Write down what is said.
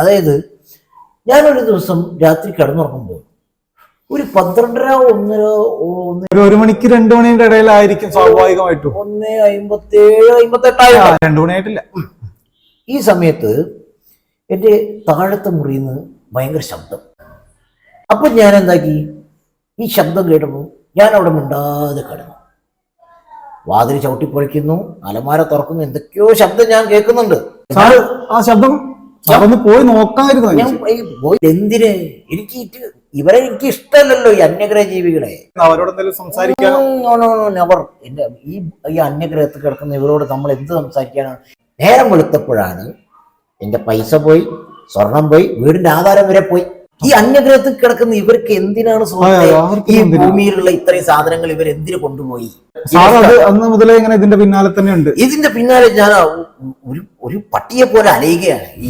അതായത് ഞാനൊരു ദിവസം രാത്രി കിടന്നുറങ്ങുമ്പോൾ ഒരു 12:30 ഒരു മണിക്ക് 2 മണിയുടെ ഇടയിലായിരിക്കും സ്വാഭാവികമായിട്ടും. 1:57 58 2 മണിയായിട്ടില്ല. ഈ സമയത്ത് എൻ്റെ താഴത്തെ മുറിയിൽ നിന്ന് ഭയങ്കര ശബ്ദം. അപ്പൊ ഞാൻ എന്താക്കി, ഈ ശബ്ദം കേട്ടപ്പോൾ ഞാൻ അവിടെ മിണ്ടാതെ കിടന്നു. വാതിൽ ചവിട്ടിപ്പൊളിക്കുന്നു, അലമാര തുറക്കുന്നു, എന്തൊക്കെയോ ശബ്ദം ഞാൻ കേൾക്കുന്നുണ്ട്. ആ ശബ്ദം പോയി നോക്കാമായിരുന്നു. ഞാൻ പോയി എന്തിന്, എനിക്ക് ഇഷ്ടമല്ലല്ലോ ഈ അന്യഗ്രഹ ജീവികളെ. അവരോട് സംസാരിക്കാനോ നെവർ. ഈ അന്യഗ്രഹത്തിൽ കിടക്കുന്ന ഇവരോട് നമ്മൾ എന്ത് സംസാരിക്കാനാണ്? നേരം വെളുത്തപ്പോഴാണ് എന്റെ പൈസ പോയി, സ്വർണം പോയി, വീടിന്റെ ആധാരം വരെ പോയി. ഈ അന്യഗ്രഹത്തിൽ കിടക്കുന്ന ഇവർക്ക് എന്തിനാണ് ഈ ഭൂമിയിലുള്ള ഇത്രയും സാധനങ്ങൾ ഇവർ എന്തിനു കൊണ്ടുപോയി? അന്ന് മുതലേ ഇങ്ങനെ ഇതിന്റെ പിന്നാലെ തന്നെ ഉണ്ട്. ഇതിന്റെ പിന്നാലെ ഞാൻ ഒരു പട്ടിയെ പോലെ അലയുകയാണ്. ഈ